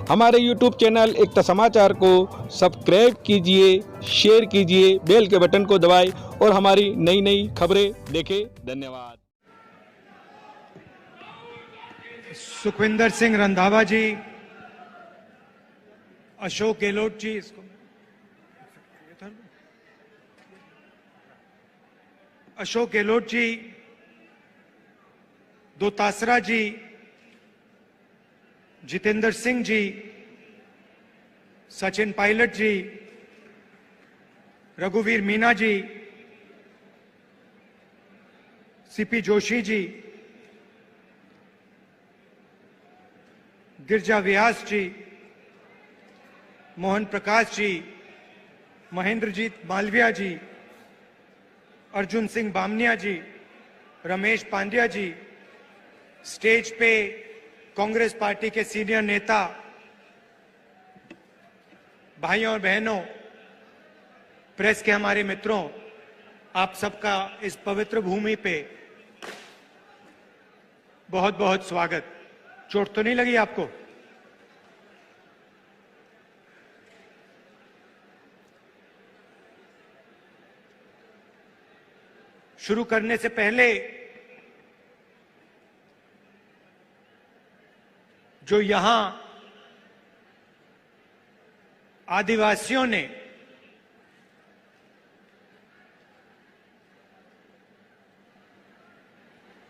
हमारे YouTube channel एकता समाचार को सब्सक्राइब कीजिए, शेयर कीजिए, बेल के बटन को दबाएं और हमारी नई नई खबरें देखें। धन्यवाद। सुखविंदर सिंह रंधावा जी, अशोक गहलोत जी, अशोक गहलोत जी, दोतासरा जी, जितेंद्र सिंह जी, सचिन पायलट जी, रघुवीर मीना जी, सीपी जोशी जी, गिरजा व्यास जी, मोहन प्रकाश जी, महेंद्रजीत मालविया जी, अर्जुन सिंह बामनिया जी, रमेश पांड्या जी, स्टेज पे कांग्रेस पार्टी के सीनियर नेता, भाइयों और बहनों, प्रेस के हमारे मित्रों, आप सबका इस पवित्र भूमि पे बहुत बहुत स्वागत। चोट तो नहीं लगी आपको? शुरू करने से पहले जो यहां आदिवासियों ने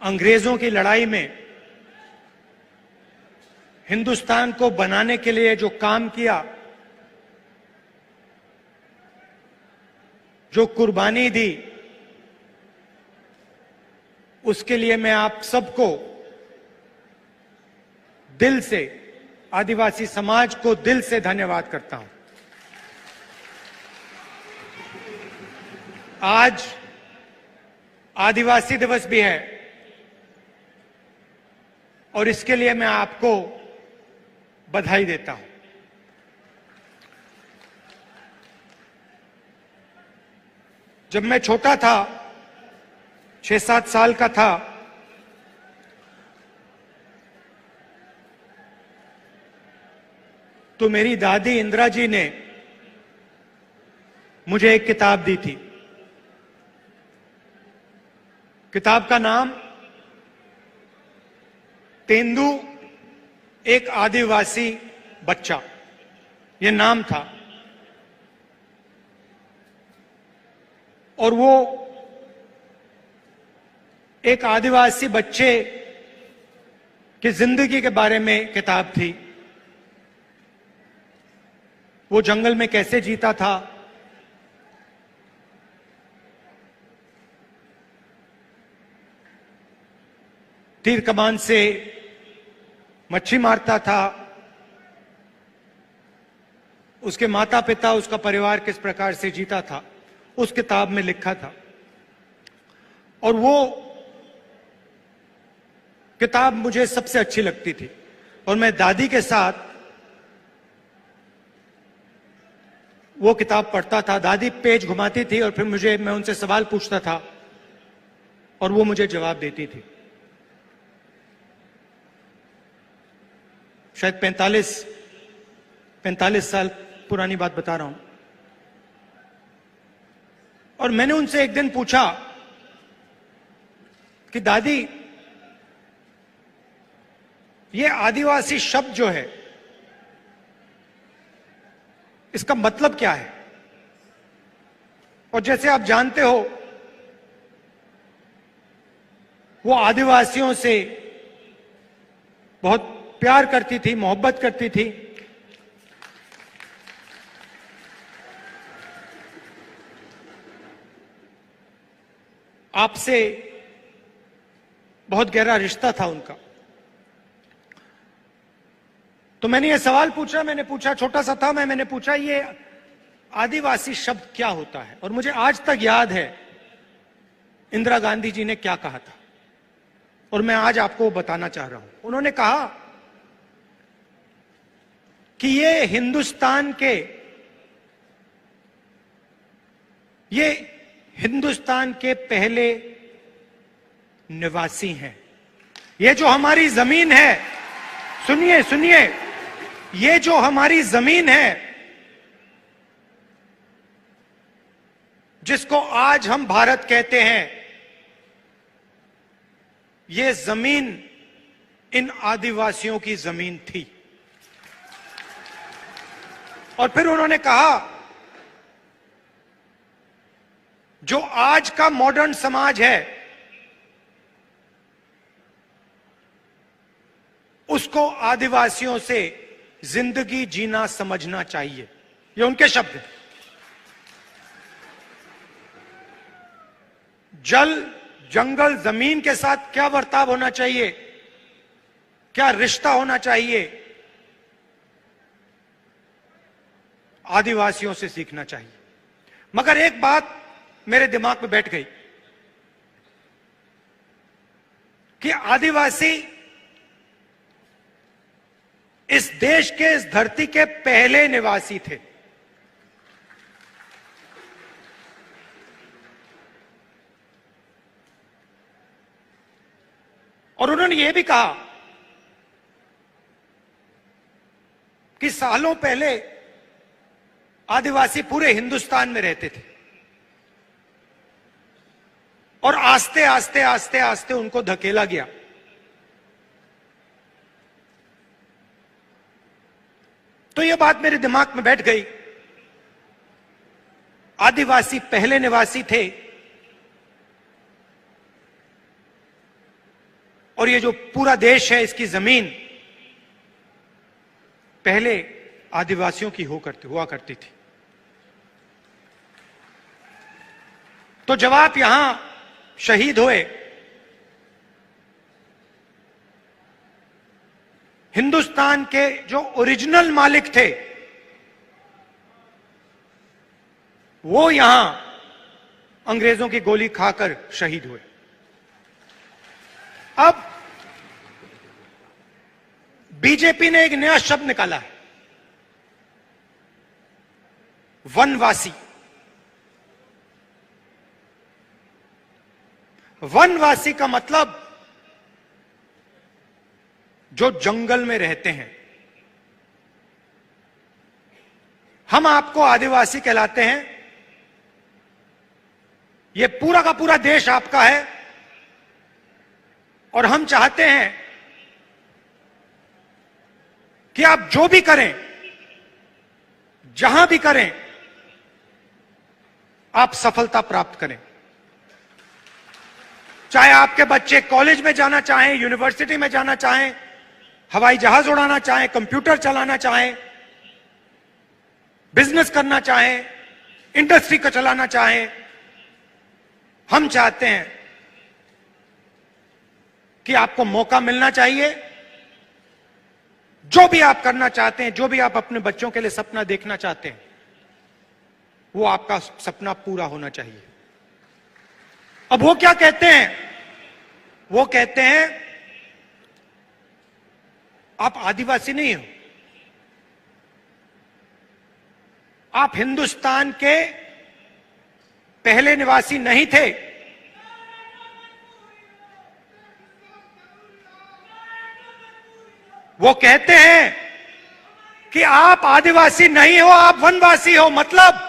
अंग्रेजों की लड़ाई में हिंदुस्तान को बनाने के लिए जो काम किया, जो कुर्बानी दी, उसके लिए मैं आप सबको दिल से, आदिवासी समाज को दिल से धन्यवाद करता हूं। आज आदिवासी दिवस भी है और इसके लिए मैं आपको बधाई देता हूं। जब मैं छोटा था, 6-7 साल का था, तो मेरी दादी इंदिरा जी ने मुझे एक किताब दी थी। किताब का नाम तेंदू एक आदिवासी बच्चा, ये नाम था। और वो एक आदिवासी बच्चे की जिंदगी के बारे में किताब थी। वो जंगल में कैसे जीता था, तीर कमान से मच्छी मारता था, उसके माता पिता, उसका परिवार किस प्रकार से जीता था, उस किताब में लिखा था। और वो किताब मुझे सबसे अच्छी लगती थी और मैं दादी के साथ वो किताब पढ़ता था। दादी पेज घुमाती थी और फिर मैं उनसे सवाल पूछता था और वो मुझे जवाब देती थी। शायद 45 साल पुरानी बात बता रहा हूं। और मैंने उनसे एक दिन पूछा कि दादी, ये आदिवासी शब्द जो है, इसका मतलब क्या है? और जैसे आप जानते हो, वो आदिवासियों से बहुत प्यार करती थी, मोहब्बत करती थी। आपसे बहुत गहरा रिश्ता था उनका। तो मैंने ये सवाल पूछा, छोटा सा था मैंने पूछा, ये आदिवासी शब्द क्या होता है? और मुझे आज तक याद है इंदिरा गांधी जी ने क्या कहा था और मैं आज आपको बताना चाह रहा हूं। उन्होंने कहा कि ये हिंदुस्तान के पहले निवासी हैं। ये जो हमारी जमीन है, सुनिए, ये जो हमारी जमीन है, जिसको आज हम भारत कहते हैं, ये जमीन इन आदिवासियों की जमीन थी। और फिर उन्होंने कहा, जो आज का मॉडर्न समाज है उसको आदिवासियों से जिंदगी जीना समझना चाहिए। ये उनके शब्द हैं। जल, जंगल, जमीन के साथ क्या बर्ताव होना चाहिए, क्या रिश्ता होना चाहिए, आदिवासियों से सीखना चाहिए। मगर एक बात मेरे दिमाग में बैठ गई कि आदिवासी इस देश के, इस धरती के पहले निवासी थे। और उन्होंने यह भी कहा कि सालों पहले आदिवासी पूरे हिंदुस्तान में रहते थे और आस्ते आस्ते आस्ते आस्ते उनको धकेला गया। तो यह बात मेरे दिमाग में बैठ गई, आदिवासी पहले निवासी थे और ये जो पूरा देश है, इसकी जमीन पहले आदिवासियों की हुआ करती थी। तो जब आप यहां शहीद हुए, हिंदुस्तान के जो ओरिजिनल मालिक थे वो यहां अंग्रेजों की गोली खाकर शहीद हुए। अब बीजेपी ने एक नया शब्द निकाला है, वनवासी। वनवासी का मतलब जो जंगल में रहते हैं। हम आपको आदिवासी कहलाते हैं, यह पूरा का पूरा देश आपका है और हम चाहते हैं कि आप जो भी करें, जहां भी करें, आप सफलता प्राप्त करें। चाहे आपके बच्चे कॉलेज में जाना चाहें, यूनिवर्सिटी में जाना चाहें, हवाई जहाज उड़ाना चाहें, कंप्यूटर चलाना चाहें, बिजनेस करना चाहें, इंडस्ट्री को चलाना चाहें, हम चाहते हैं कि आपको मौका मिलना चाहिए। जो भी आप करना चाहते हैं, जो भी आप अपने बच्चों के लिए सपना देखना चाहते हैं, वो आपका सपना पूरा होना चाहिए। अब वो क्या कहते हैं? वो कहते हैं आप आदिवासी नहीं हो, आप हिंदुस्तान के पहले निवासी नहीं थे। वो कहते हैं कि आप आदिवासी नहीं हो, आप वनवासी हो। मतलब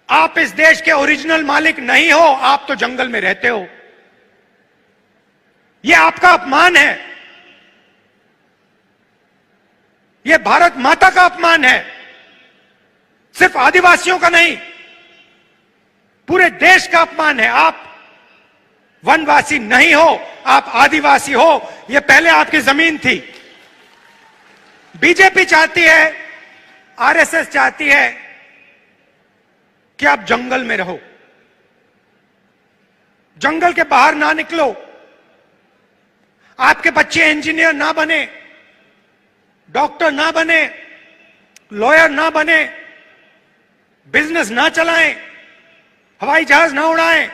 आप इस देश के ओरिजिनल मालिक नहीं हो, आप तो जंगल में रहते हो। यह आपका अपमान है, यह भारत माता का अपमान है। सिर्फ आदिवासियों का नहीं, पूरे देश का अपमान है। आप वनवासी नहीं हो, आप आदिवासी हो। यह पहले आपकी जमीन थी। बीजेपी चाहती है, आरएसएस चाहती है कि आप जंगल में रहो, जंगल के बाहर ना निकलो, आपके बच्चे इंजीनियर ना बने, डॉक्टर ना बने, लॉयर ना बने, बिजनेस ना चलाएं, हवाई जहाज ना उड़ाएं,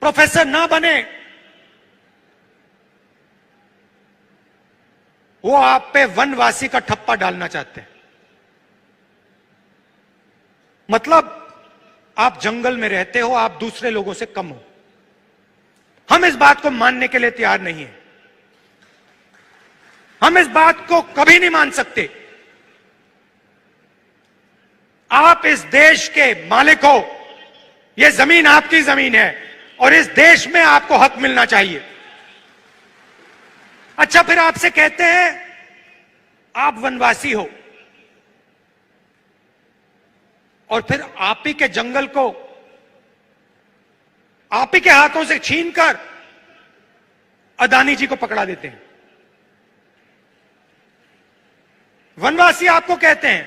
प्रोफेसर ना बने। वो आप पे वनवासी का ठप्पा डालना चाहते हैं। मतलब आप जंगल में रहते हो, आप दूसरे लोगों से कम हो। हम इस बात को मानने के लिए तैयार नहीं है। हम इस बात को कभी नहीं मान सकते। आप इस देश के मालिक हो, यह जमीन आपकी जमीन है और इस देश में आपको हक मिलना चाहिए। अच्छा, फिर आपसे कहते हैं आप वनवासी हो और फिर आप ही के जंगल को आप ही के हाथों से छीनकर अदानी जी को पकड़ा देते हैं। वनवासी आपको कहते हैं,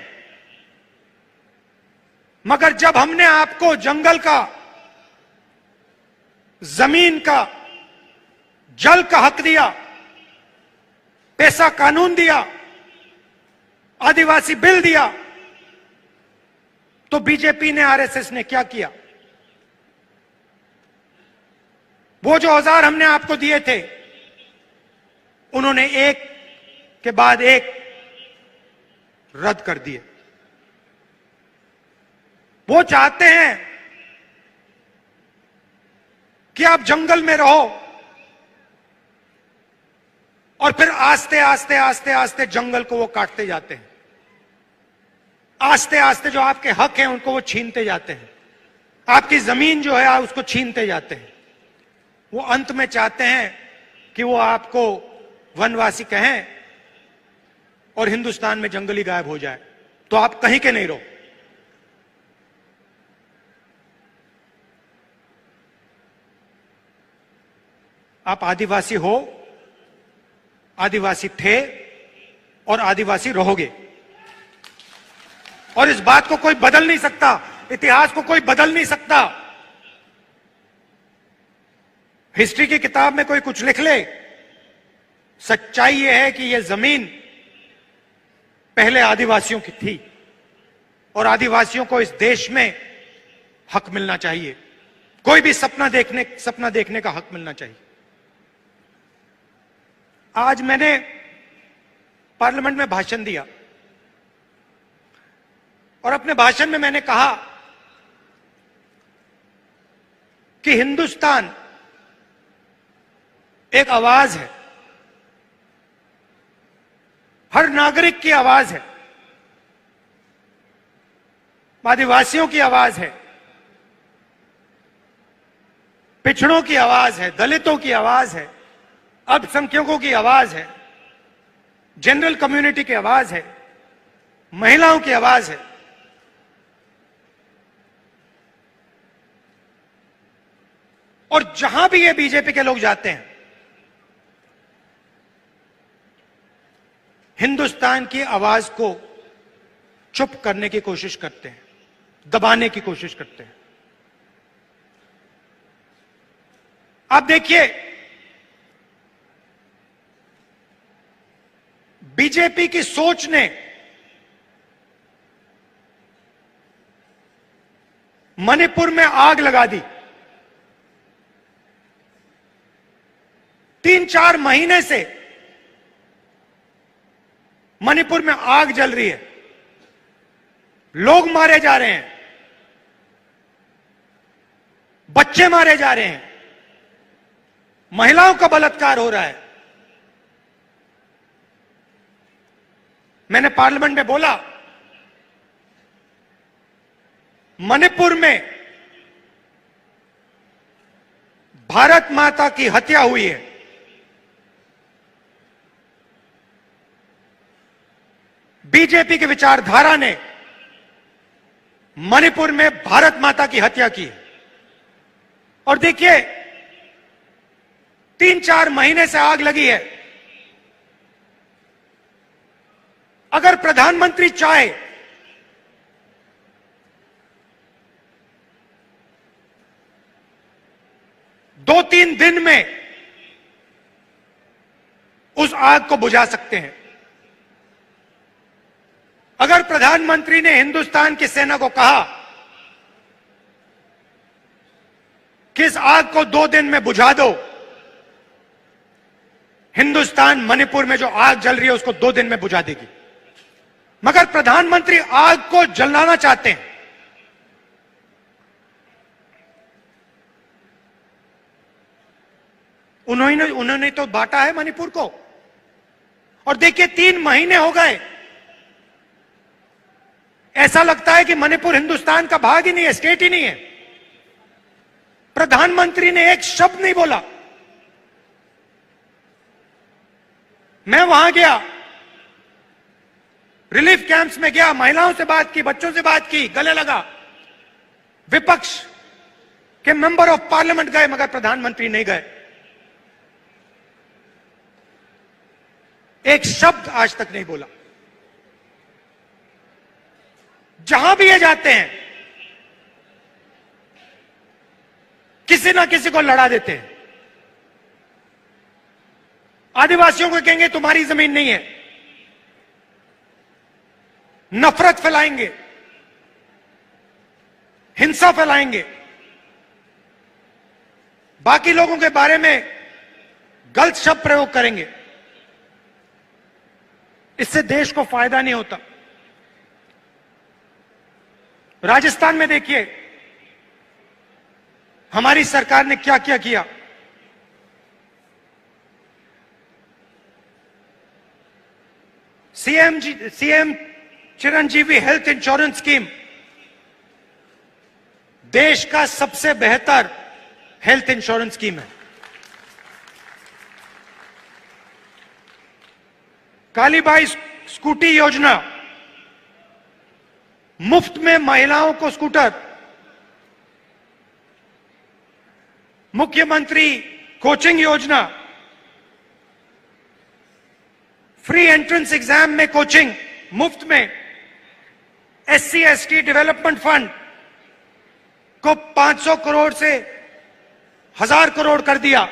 मगर जब हमने आपको जंगल का, जमीन का, जल का हक दिया, पैसा कानून दिया, आदिवासी बिल दिया, तो बीजेपी ने, आरएसएस ने क्या किया? वो जो औजार हमने आपको दिए थे, उन्होंने एक के बाद एक रद्द कर दिए। वो चाहते हैं कि आप जंगल में रहो और फिर आस्ते आस्ते आस्ते आस्ते जंगल को वो काटते जाते हैं। आस्ते आस्ते जो आपके हक हैं उनको वो छीनते जाते हैं। आपकी जमीन जो है उसको छीनते जाते हैं। वो अंत में चाहते हैं कि वो आपको वनवासी कहें और हिंदुस्तान में जंगली गायब हो जाए, तो आप कहीं के नहीं रहो। आप आदिवासी हो, आदिवासी थे और आदिवासी रहोगे, और इस बात को कोई बदल नहीं सकता। इतिहास को कोई बदल नहीं सकता। हिस्ट्री की किताब में कोई कुछ लिख ले, सच्चाई यह है कि यह जमीन पहले आदिवासियों की थी और आदिवासियों को इस देश में हक मिलना चाहिए। कोई भी सपना देखने का हक मिलना चाहिए। आज मैंने पार्लियामेंट में भाषण दिया और अपने भाषण में मैंने कहा कि हिंदुस्तान एक आवाज है, हर नागरिक की आवाज है, आदिवासियों की आवाज है, पिछड़ों की आवाज है, दलितों की आवाज है, अल्पसंख्यकों की आवाज है, जनरल कम्युनिटी की आवाज है, महिलाओं की आवाज है। और जहां भी ये बीजेपी के लोग जाते हैं, हिंदुस्तान की आवाज को चुप करने की कोशिश करते हैं, दबाने की कोशिश करते हैं। आप देखिए, बीजेपी की सोच ने मणिपुर में आग लगा दी। 3-4 महीने से मणिपुर में आग जल रही है, लोग मारे जा रहे हैं, बच्चे मारे जा रहे हैं, महिलाओं का बलात्कार हो रहा है। मैंने पार्लियामेंट में बोला, मणिपुर में भारत माता की हत्या हुई है। बीजेपी की विचारधारा ने मणिपुर में भारत माता की हत्या की। और देखिए, 3-4 महीने से आग लगी है। अगर प्रधानमंत्री चाहे दो 3 दिन में उस आग को बुझा सकते हैं। अगर प्रधानमंत्री ने हिंदुस्तान की सेना को कहा कि इस आग को 2 दिन में बुझा दो, हिंदुस्तान मणिपुर में जो आग जल रही है उसको 2 दिन में बुझा देगी। मगर प्रधानमंत्री आग को जलाना चाहते हैं। उन्होंने तो बांटा है मणिपुर को। और देखिए 3 महीने हो गए, ऐसा लगता है कि मणिपुर हिंदुस्तान का भाग ही नहीं है, स्टेट ही नहीं है। प्रधानमंत्री ने एक शब्द नहीं बोला। मैं वहां गया, रिलीफ कैंप्स में गया, महिलाओं से बात की, बच्चों से बात की, गले लगा। विपक्ष के मेंबर ऑफ पार्लियामेंट गए मगर प्रधानमंत्री नहीं गए। एक शब्द आज तक नहीं बोला। जहां भी ये जाते हैं किसी ना किसी को लड़ा देते हैं। आदिवासियों को कहेंगे तुम्हारी जमीन नहीं है, नफरत फैलाएंगे, हिंसा फैलाएंगे, बाकी लोगों के बारे में गलत शब्द प्रयोग करेंगे। इससे देश को फायदा नहीं होता। राजस्थान में देखिए हमारी सरकार ने क्या क्या किया। CM Chiranjeevi health insurance scheme देश का सबसे बेहतर हेल्थ इंश्योरेंस स्कीम है। कालीबाई स्कूटी योजना, मुफ्त में महिलाओं को स्कूटर। मुख्यमंत्री कोचिंग योजना, फ्री एंट्रेंस एग्जाम में कोचिंग मुफ्त में। SC/ST डेवलपमेंट फंड को 500 करोड़ से 1000 करोड़ कर दिया।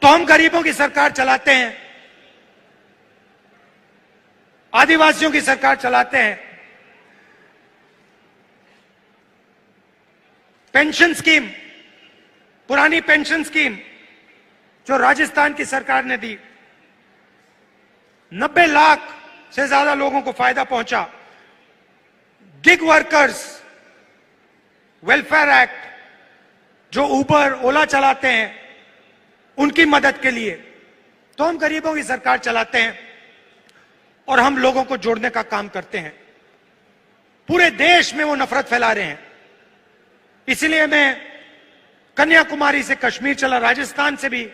तो हम गरीबों की सरकार चलाते हैं, आदिवासियों की सरकार चलाते हैं। पेंशन स्कीम, पुरानी पेंशन स्कीम जो राजस्थान की सरकार ने दी, 90 लाख से ज्यादा लोगों को फायदा पहुंचा। गिग वर्कर्स वेलफेयर एक्ट, जो उबर ओला चलाते हैं, उनकी मदद के लिए। तो हम गरीबों की सरकार चलाते हैं और हम लोगों को जोड़ने का काम करते हैं। पूरे देश में वो नफरत फैला रहे हैं। इसलिए मैं कन्याकुमारी से कश्मीर चला, राजस्थान से भी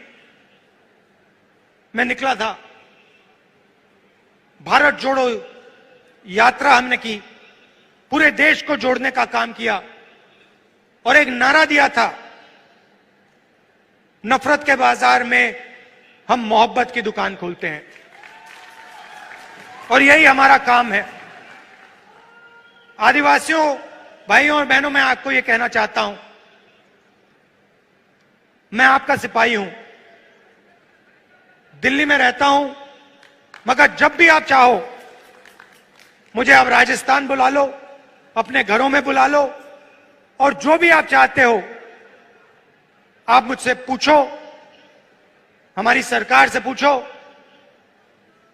मैं निकला था। भारत जोड़ो यात्रा हमने की, पूरे देश को जोड़ने का काम किया और एक नारा दिया था, नफरत के बाजार में हम मोहब्बत की दुकान खोलते हैं। और यही हमारा काम है। आदिवासियों भाइयों और बहनों, मैं आपको यह कहना चाहता हूं, मैं आपका सिपाही हूं, दिल्ली में रहता हूं, मगर जब भी आप चाहो मुझे आप राजस्थान बुला लो, अपने घरों में बुला लो, और जो भी आप चाहते हो आप मुझसे पूछो, हमारी सरकार से पूछो,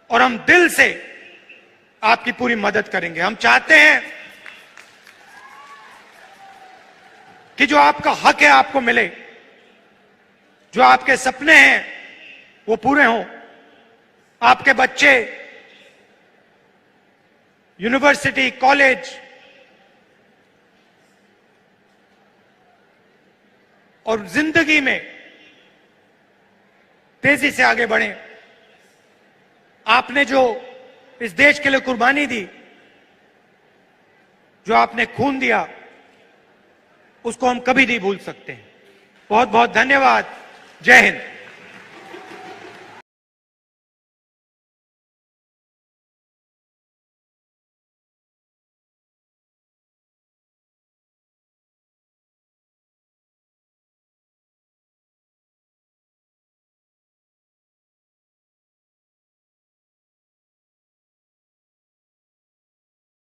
और हम दिल से आपकी पूरी मदद करेंगे। हम चाहते हैं कि जो आपका हक है आपको मिले, जो आपके सपने हैं वो पूरे हों, आपके बच्चे यूनिवर्सिटी, कॉलेज और जिंदगी में तेजी से आगे बढ़े। आपने जो इस देश के लिए कुर्बानी दी, जो आपने खून दिया, उसको हम कभी नहीं भूल सकते। बहुत बहुत धन्यवाद। जय हिंद।